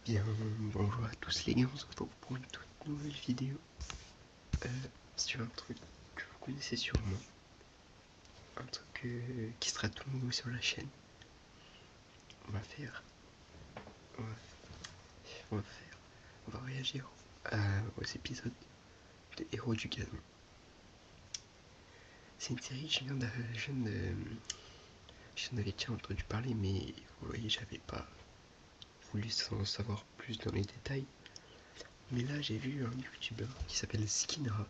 Bien, bonjour à tous les gars, on se retrouve pour une toute nouvelle vidéo sur un truc que vous connaissez sûrement, un truc qui sera tout nouveau sur la chaîne. On va réagir aux épisodes de Héros du Gazon. C'est une série, je n'en avais déjà entendu parler, mais vous voyez, j'avais pas voulu en savoir plus dans les détails. Mais là, j'ai vu un youtubeur qui s'appelle Skinra,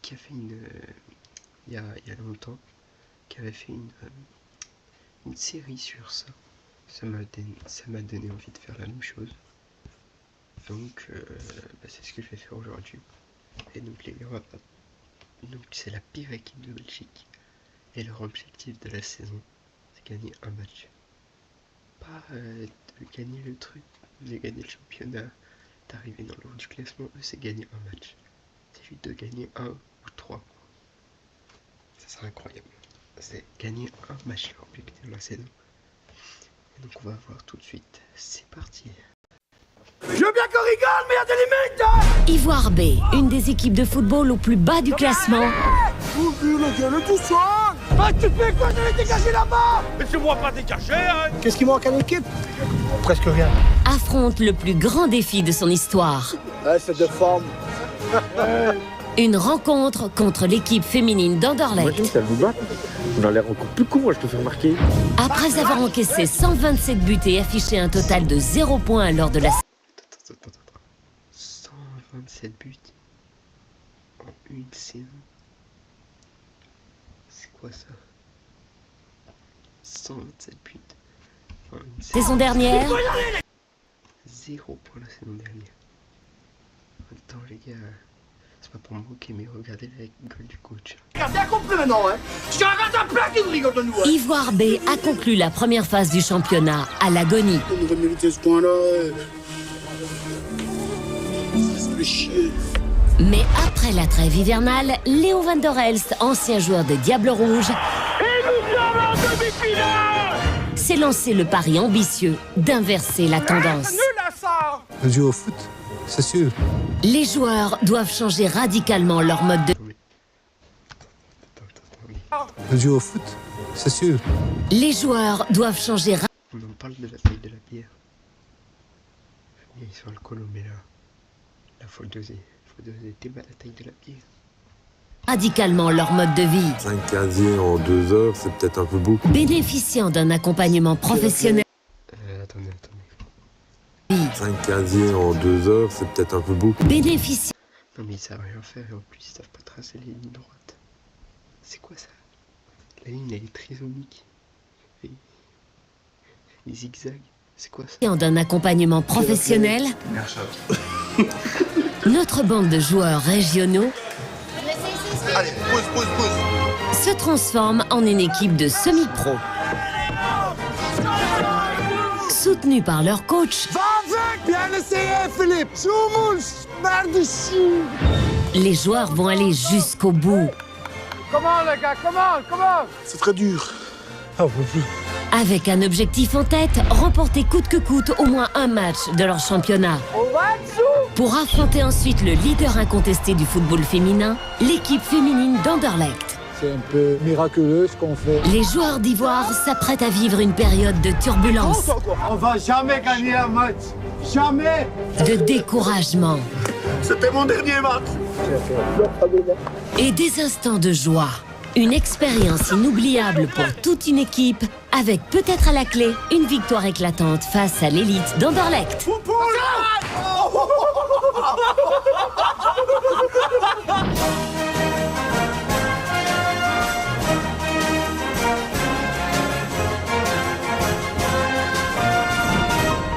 qui a fait il y a longtemps, qui avait fait une série sur ça. Ça m'a donné envie de faire la même chose. Donc, c'est ce que je vais faire aujourd'hui. Et donc, les gars, donc c'est la pire équipe de Belgique. Et leur objectif de la saison, c'est gagner un match. Pas de gagner le truc, de gagner le championnat, d'arriver dans le haut du classement. Eux, c'est gagner un match. C'est juste de gagner un ou trois. Ça serait incroyable. C'est gagner un match leur objectif de la saison. Et donc on va voir tout de suite. C'est parti. Je veux bien qu'on rigole, mais il y a des limites, hein. Ivoire B, une des équipes de football au plus bas du classement. Vous le gueule tout seul. Ah, tu fais quoi? J'allais dégager là-bas. Mais c'est moi pas dégagé, hein. Qu'est-ce qui manque à l'équipe? Presque rien. Affronte le plus grand défi de son histoire. Ouais, c'est de forme. Une rencontre contre l'équipe féminine d'Anderlecht. Imagine si elle vous bat, on a l'air encore plus con, moi je te fais remarquer. Après avoir encaissé 127 buts et affiché un total de 0 points lors de la... Attends. 127 buts en une saison. C'est quoi ça? 127 buts en une saison dernière. 0 points la saison dernière. Attends les gars, c'est pas pour me moquer, mais regardez la gueule du coach. Regardez, compris maintenant, hein. Je te raconte un plat qui nous rigole de nous, hein. Ivoire B a conclu la première phase du championnat à l'agonie. On aurait mérité ce point-là. Ça fait chier. Mais après la trêve hivernale, Léo van der Elst, ancien joueur des Diables Rouges, s'est lancé le pari ambitieux d'inverser la tendance. Je joue au foot, c'est sûr. Les joueurs doivent changer radicalement leur mode de... Je joue au foot, c'est sûr. Les joueurs doivent changer On en parle de la taille de la bière. Ils sont alcoolo, mais là faut doser. T'es mal la taille de la bière. radicalement leur mode de vie. 5 casiers en 2 heures, c'est peut-être un peu beaucoup. Bénéficiant d'un accompagnement professionnel. Attendez. 5 casiers en 2 heures, c'est peut-être un peu beaucoup. Bénéficiant. Non mais ils savent rien faire et en plus ils savent pas tracer les lignes droites. C'est quoi ça? La ligne elle est trisomique. Et les zigzags, c'est quoi ça? D'un accompagnement professionnel, notre bande de joueurs régionaux Allez, pause. se transforme en une équipe de semi-pro. Soutenue par leur coach, Va avec. Bien essayé, Philippe. Zoumouls, merde ici. les joueurs vont aller jusqu'au bout. Comment, les gars, comment? C'est très dur. Ah, plus. Avec un objectif en tête, remporter coûte que coûte au moins un match de leur championnat. On va dessous. Pour affronter ensuite le leader incontesté du football féminin, l'équipe féminine d'Anderlecht. C'est un peu miraculeux ce qu'on fait. Les joueurs d'Ivoire s'apprêtent à vivre une période de turbulence, On va jamais gagner un match. Jamais. de découragement C'était mon dernier match. et des instants de joie. Une expérience inoubliable pour toute une équipe, avec peut-être à la clé une victoire éclatante face à l'élite d'Anderlecht.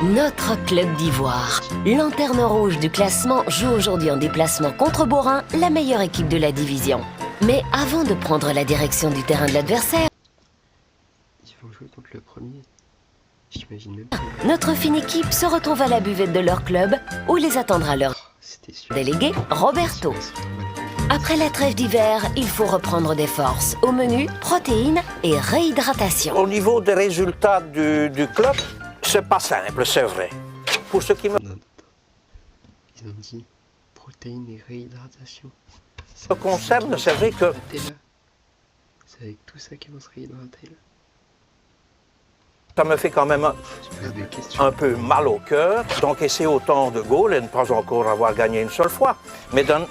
Notre club d'Ivoire, lanterne rouge du classement, joue aujourd'hui en déplacement contre Borin, la meilleure équipe de la division. Mais avant de prendre la direction du terrain de l'adversaire, Ils vont jouer contre le premier. J'imagine même pas. notre fine équipe se retrouve à la buvette de leur club, où les attendra leur C'était sûr. délégué, Roberto. Après la trêve d'hiver, il faut reprendre des forces. Au menu, protéines et réhydratation. Au niveau des résultats du club, c'est pas simple, c'est vrai. pour ce qui me Non, ils ont dit protéines et réhydratation. concerne, c'est vrai que C'est avec tout ça qu'ils vont se réhydrater là. ça me fait quand même Je pose des questions. un peu mal au cœur d'encaisser autant de goals et ne pas encore avoir gagné une seule fois. Mais d'un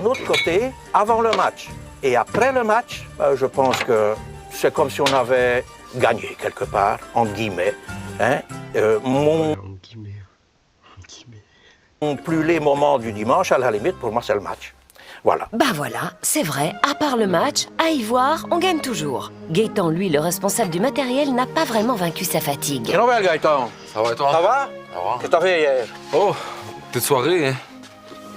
autre côté, avant le match et après le match, je pense que c'est comme si on avait gagné quelque part, entre guillemets. Hein. En guillemets. Mon plus les moments du dimanche, à la limite, pour moi, c'est le match. Voilà. Bah voilà, c'est vrai, à part le match, à y voir, on gagne toujours. Gaëtan, lui, le responsable du matériel, n'a pas vraiment vaincu sa fatigue. Quelle nouvelle, Gaëtan? Ça va et toi? Ça va? Ça va. Qu'est-ce que t'as fait hier? Oh, petite soirée, hein?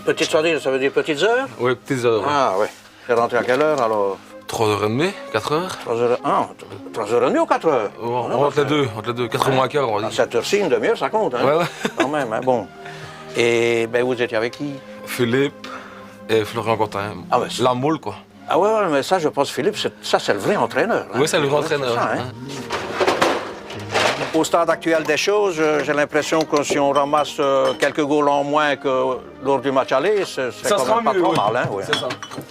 Petite soirée, ça veut dire petites heures? Oui, petites heures. Ah, ouais. T'es rentré à quelle heure, alors? 3h30, 4h? 3h30 ou 4h? Entre les deux, 4h moins quart, on va À dire. 7 heures-ci, une demi-heure, ça compte, hein? Ouais, ouais. Quand même, hein, bon. Et ben, vous étiez avec qui? Philippe et Florian Cotin. Ah ouais, c'est- La moule, quoi. Ah ouais, mais ça, je pense, Philippe, ça, c'est le vrai entraîneur. Hein? Oui, c'est le vrai entraîneur. C'est ça, hein? Hein. Au stade actuel des choses, j'ai l'impression que si on ramasse quelques goals en moins que lors du match aller, c'est Ça quand sera même pas mieux, trop oui. mal, hein? Ouais. C'est ça.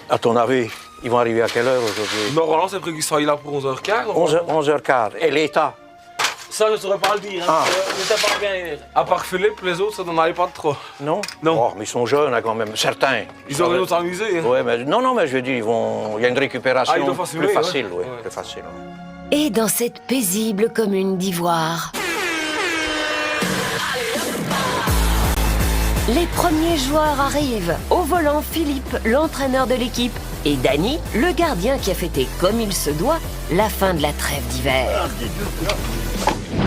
À ton avis, ils vont arriver à quelle heure aujourd'hui? Normalement, c'est prévu qu'ils soient là pour 11h15. 11h15. Et l'État? Ça, je ne saurais pas le dire. Ah. N'était pas bien hier. À part Philippe, les autres, ça n'en allait pas trop. Non? Non. Oh, mais ils sont jeunes, hein, quand même, certains. Ils auraient dû s'amuser. Hein. Ouais, mais non, mais je veux dire, il y a une récupération Ah, ils doivent assumer, plus facile, ouais. oui, Ouais. plus facile. Ouais. Et dans cette paisible commune d'Ivoire, les premiers joueurs arrivent. Au volant, Philippe, l'entraîneur de l'équipe, et Danny, le gardien qui a fêté comme il se doit la fin de la trêve d'hiver.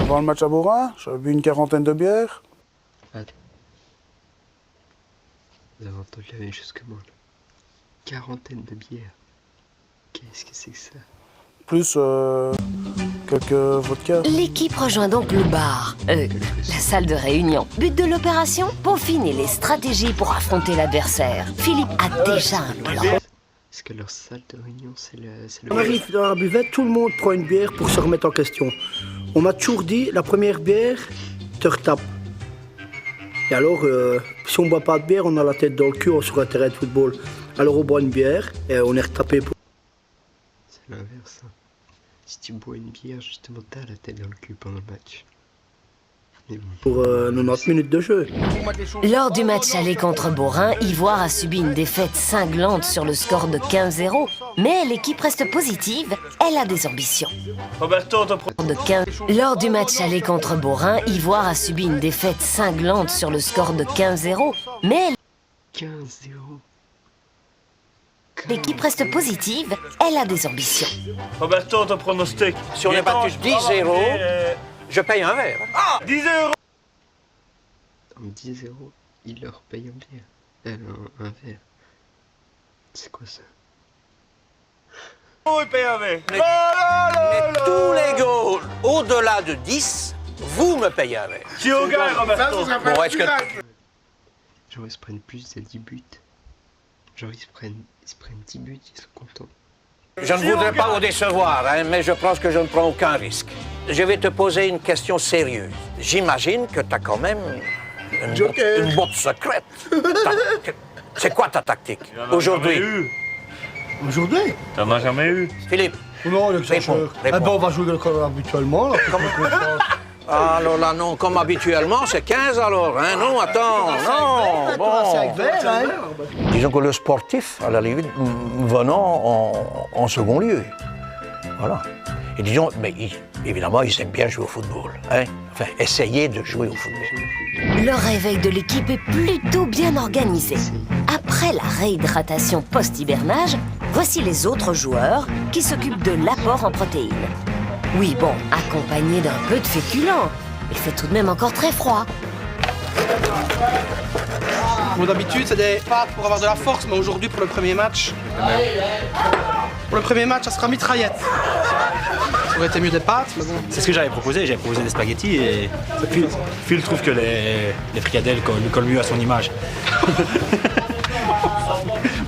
Avant le match à Borin, j'avais bu une quarantaine de bières. Attends. Vous avez entendu la même chose que moi là. Quarantaine de bières. Qu'est-ce que c'est que ça? Plus quelques vodka. L'équipe rejoint donc le bar, la salle de réunion. But de l'opération, peaufiner les stratégies pour affronter l'adversaire. Philippe a déjà un plan. Est-ce que leur salle de réunion c'est le On arrive dans la buvette, tout le monde prend une bière pour se remettre en question. On m'a toujours dit, la première bière, te retape. Et alors, si on ne boit pas de bière, on a la tête dans le cul sur un terrain de football. Alors on boit une bière et on est retapé pour... C'est l'inverse. Hein. Si tu bois une bière, justement, t'as la tête dans le cul pendant le match. Mais bon. pour 90 minutes de jeu. Lors du match aller contre Borin, Ivoire a subi une défaite cinglante sur le score de 15-0. Mais l'équipe reste positive, elle a des ambitions. De 15. Lors du match aller contre Borin, Ivoire a subi une défaite cinglante sur le score de 15-0. Mais 15-0. l'équipe reste positive, elle a des ambitions. Roberto, ton pronostic. Si on est battu 10-0, je paye un verre. Ah, 10 euros. En 10-0, il leur paye un bière. Un verre. C'est quoi ça? Oui, paye un verre. Mais tous les goals au-delà de 10, vous me payez un verre. Tu es au gars, Roberto. Bon, est-ce que... Genre ils se prennent plus de 10 buts. Genre ils se prennent 10 buts, ils sont contents. Je ne voudrais pas vous décevoir, hein, mais je pense que je ne prends aucun risque. Je vais te poser une question sérieuse. J'imagine que tu as quand même une botte secrète. C'est quoi ta tactique aujourd'hui? Aujourd'hui? T'en as jamais eu. Philippe, Non, il réponds. Eh ben, on va jouer comme habituellement. Là, alors là, non, comme habituellement, c'est 15 alors, hein? Non, attends, non, bon. Disons que le sportif, à la limite, venant en second lieu. Voilà. Et disons, mais évidemment, ils aiment bien jouer au football. Hein? Enfin, essayer de jouer au football. Le réveil de l'équipe est plutôt bien organisé. Après la réhydratation post-hibernage, voici les autres joueurs qui s'occupent de l'apport en protéines. Oui, bon, accompagné d'un peu de féculents. Il fait tout de même encore très froid. Bon, d'habitude, c'est des pâtes pour avoir de la force, mais aujourd'hui, pour le premier match... Pour le premier match, ça sera mitraillette. Ça aurait été mieux des pâtes, mais bon... C'est ce que j'avais proposé des spaghettis et Phil trouve que les fricadelles collent mieux à son image.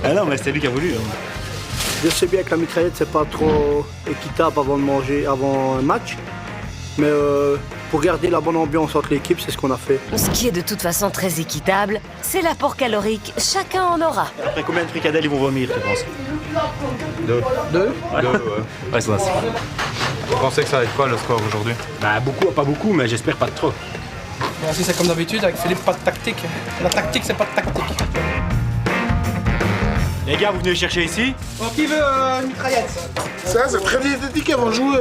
Ah non, mais c'était lui qui a voulu. Hein. Je sais bien que la mitraillette, c'est pas trop équitable avant de manger, avant un match. Mais pour garder la bonne ambiance entre l'équipe, c'est ce qu'on a fait. Ce qui est de toute façon très équitable, c'est l'apport calorique. Chacun en aura. Après combien de fricadelles ils vont vomir, tu penses? 2. Ouais, ça va. Vous pensez que ça va être quoi le score aujourd'hui? Bah beaucoup, pas beaucoup, mais j'espère pas de trop. Bon, si c'est comme d'habitude, avec Philippe, pas de tactique. La tactique, c'est pas de tactique. Les gars, vous venez chercher ici? Bon, qui veut une mitraillette? Ça, c'est très diététique avant de jouer.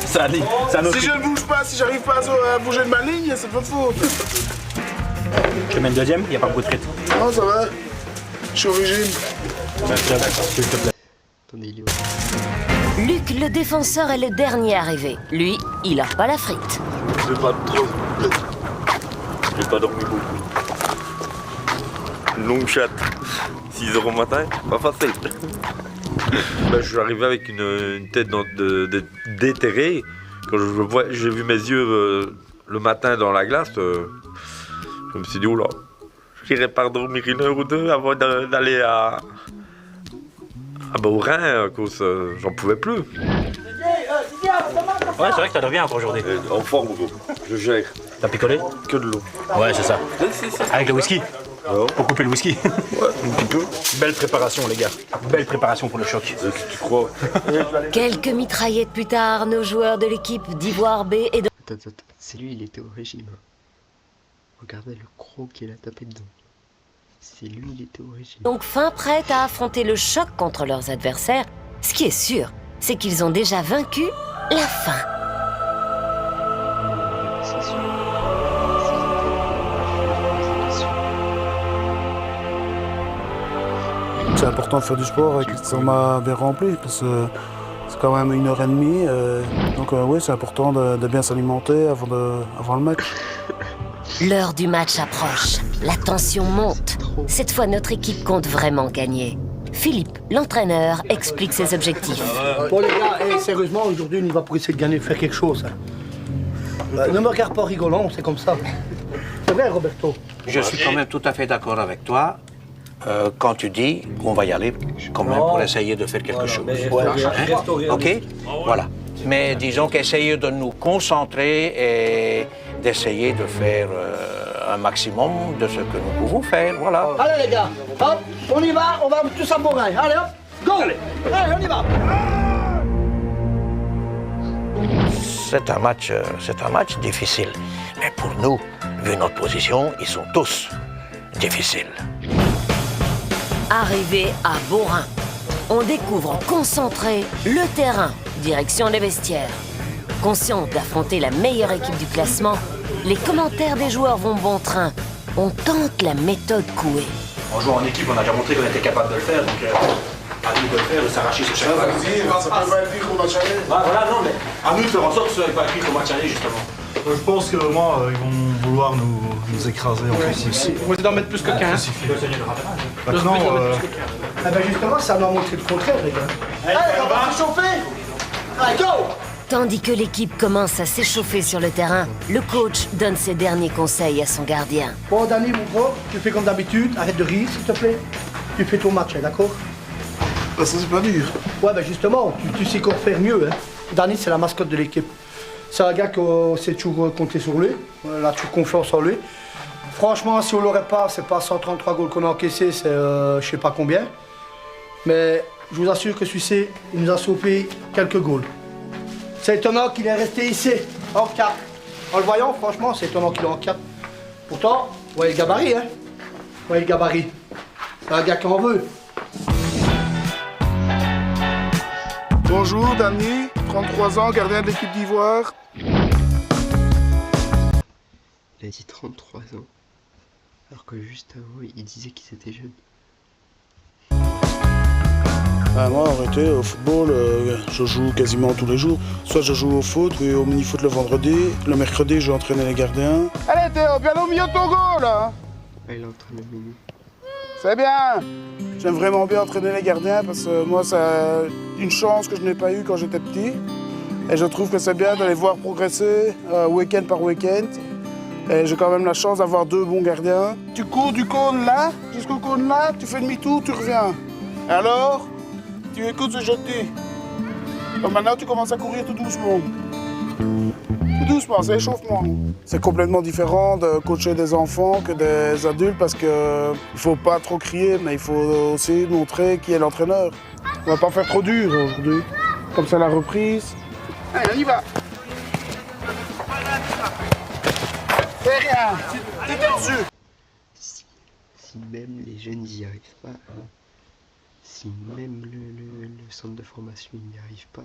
Ça allait. Si je ne bouge pas, si j'arrive pas à bouger de ma ligne, c'est pas de faute. Je te mets le deuxième, il n'y a pas beaucoup de frites. Non, ça va. Je suis au régime. S'il te plaît. Attendez, il est où? Luc, le défenseur, est le dernier arrivé. Lui, il a pas la frite. Je pas trop. J'ai pas dormi beaucoup. Longue chatte. 6 h au matin, pas facile. Ben, je suis arrivé avec une tête déterrée. Quand j'ai vu mes yeux le matin dans la glace, je me suis dit, oula, j'irai pas dormir 1 heure ou 2 avant d'aller à Beaurain, à cause j'en pouvais plus. Ouais, c'est vrai que t'as dormi encore aujourd'hui. En forme, gros. Je gère. T'as picolé? Que de l'eau. Ouais, c'est ça. Avec le whisky? Pour couper le whisky? Ouais, un petit peu. Belle préparation, les gars. Belle préparation pour le choc. Tu crois? Quelques mitraillettes plus tard, nos joueurs de l'équipe d'Ivoire B et de... Attends, c'est lui, il était au régime. Regardez le croc qu'il a tapé dedans. C'est lui, il était au régime. donc fin prête à affronter le choc contre leurs adversaires. Ce qui est sûr, c'est qu'ils ont déjà vaincu la faim. C'est sûr. C'est important de faire du sport avec l'estomac bien rempli parce que c'est quand même 1h30. Donc oui, c'est important de bien s'alimenter avant le match. L'heure du match approche. La tension monte. Cette fois, notre équipe compte vraiment gagner. Philippe, l'entraîneur, explique ses objectifs. Bon les gars, sérieusement, aujourd'hui, on y va pour essayer de gagner, de faire quelque chose. Ne me regarde pas rigolant, c'est comme ça. C'est vrai, Roberto? Je suis quand même tout à fait d'accord avec toi quand tu dis qu'on va y aller quand même pour essayer de faire quelque chose. Hein? Ok? Voilà. Mais disons qu'essayer de nous concentrer et d'essayer de faire un maximum de ce que nous pouvons faire. Voilà. Allez les gars, hop, on y va, on va tous à Beaurain. Allez hop, go! Allez, on y va! C'est un match difficile. Mais pour nous, vu notre position, ils sont tous difficiles. Arrivé à Beaurain, on découvre concentré le terrain, direction les vestiaires. Conscient d'affronter la meilleure équipe du classement, les commentaires des joueurs vont bon train. On tente la méthode Coué. En jouant en équipe, on a déjà montré qu'on était capable de le faire, donc à nous de le faire, de s'arracher sur chaque fois. Ça peut pas être pire qu'on va chaler. Voilà, non, mais à nous de faire en sorte que ce soit pas écrit qu'on va chaler, justement. Je pense que moi, ils vont vouloir nous écraser en plus. On va essayer d'en mettre plus que 15. Maintenant, Ah ben justement, ça m'a montré le contraire, les gars. Allez, on va se chauffer! Allez, go! Tandis que l'équipe commence à s'échauffer sur le terrain, le coach donne ses derniers conseils à son gardien. Bon, Danny, mon gros, tu fais comme d'habitude, arrête de rire, s'il te plaît. Tu fais ton match, hein, d'accord? Ça, c'est pas dur. Ouais, ben justement, tu sais qu'on faire mieux, hein. Danny, c'est la mascotte de l'équipe. C'est un gars qu'on sait toujours compter sur lui. On a toujours confiance en lui. Franchement, si on l'aurait pas, c'est pas 133 goals qu'on a encaissés, c'est je sais pas combien. Mais je vous assure que celui-ci, il nous a sauvé quelques goals. C'est étonnant qu'il est resté ici, en 4. En le voyant, franchement, c'est étonnant qu'il est en 4. Pourtant, vous voyez le gabarit, hein? Vous voyez le gabarit. C'est un gars qui en veut. Bonjour, Danny, 33 ans, gardien de l'équipe d'Ivoire. Il a dit 33 ans. Alors que juste avant, il disait qu'ils étaient jeunes. Moi, en réalité, au football, je joue quasiment tous les jours. Soit je joue au foot, puis au mini-foot le vendredi. Le mercredi, je vais entraîner les gardiens. Allez Théo, viens au milieu de ton goal, là. Ah, il entraîne le mini. C'est bien. J'aime vraiment bien entraîner les gardiens parce que moi, c'est une chance que je n'ai pas eue quand j'étais petit. Et je trouve que c'est bien de les voir progresser week-end par week-end. Et j'ai quand même la chance d'avoir 2 bons gardiens. Tu cours du cône là jusqu'au cône là, tu fais demi-tour, tu reviens. Alors, tu écoutes ce que je te dis. Donc maintenant, tu commences à courir tout doucement. doucement, c'est échauffement. C'est complètement différent de coacher des enfants que des adultes parce qu'il ne faut pas trop crier, mais il faut aussi montrer qui est l'entraîneur. On va pas faire trop dur aujourd'hui. Comme ça, la reprise. Allez, on y va. Fais rien, t'es dessus. Si même les jeunes n'y arrivent pas, hein, si même le centre de formation n'y arrive pas,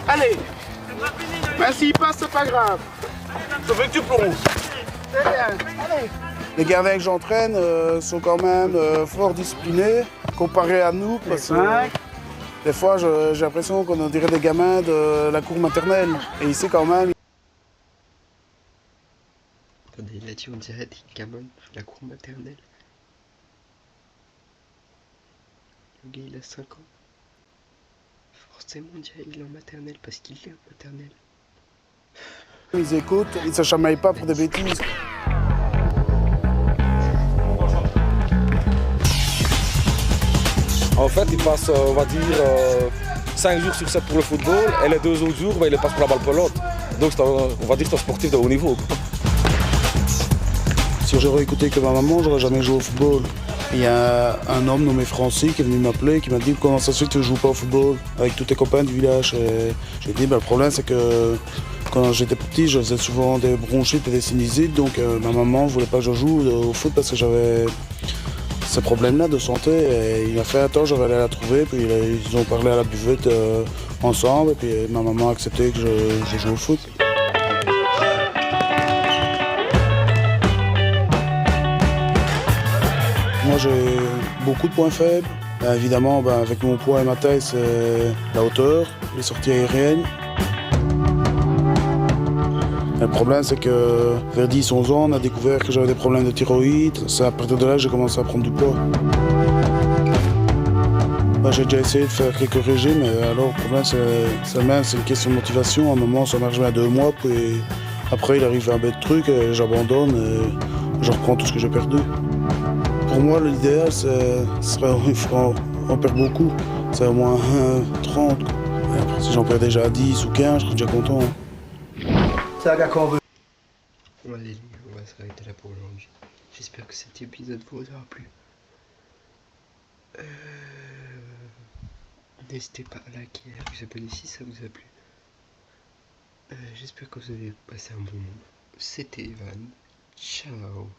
allez, ben s'il passe, c'est pas grave. Je veux que tu plonges. Fais rien, allez. Les gardiens que j'entraîne sont quand même fort disciplinés comparé à nous parce que des fois j'ai l'impression qu'on dirait des gamins de la cour maternelle. Et ici quand même. Attendez, il a dit on dirait des gamins de la cour maternelle. Le gars il a 5 ans. Forcément on dirait qu'il est en maternelle parce qu'il est en maternelle. Ils écoutent, ils ne se chamaillent pas pour des bêtises. En fait, il passe, on va dire, 5 jours sur 7 pour le football et les 2 autres jours, il les passe pour la balle pelote. Donc, on va dire que c'est un sportif de haut niveau. Si j'aurais écouté que ma maman, j'aurais jamais joué au football. Il y a un homme nommé Francis qui est venu m'appeler, qui m'a dit comment ça se fait que tu ne joues pas au football avec tous tes copains du village. J'ai dit le problème c'est que quand j'étais petit, je faisais souvent des bronchites et des sinusites, donc ma maman ne voulait pas que je joue au foot parce que j'avais ces problèmes-là de santé. Et il m'a fait attends, je vais aller la trouver, puis ils ont parlé à la buvette ensemble, et puis ma maman a accepté que je joue au foot. Moi j'ai beaucoup de points faibles. Évidemment, avec mon poids et ma taille, c'est la hauteur, les sorties aériennes. Le problème, c'est que vers 10-11 ans, on a découvert que j'avais des problèmes de thyroïde. C'est à partir de là que j'ai commencé à prendre du poids. J'ai déjà essayé de faire quelques régimes, mais alors le problème, c'est le même, c'est une question de motivation. À un moment, ça marche bien 2 mois, puis après, il arrive un bête truc, et j'abandonne et je reprends tout ce que j'ai perdu. Pour moi, l'idéal, on perd beaucoup. C'est au moins 30. Après, si j'en perds déjà 10 ou 15, je suis déjà content. C'est un gars qu'on veut. Allez, on va s'arrêter là pour aujourd'hui. J'espère que cet épisode vous aura plu. N'hésitez pas à liker et à vous abonner si ça vous a plu. J'espère que vous avez passé un bon moment. C'était Evan. Ciao.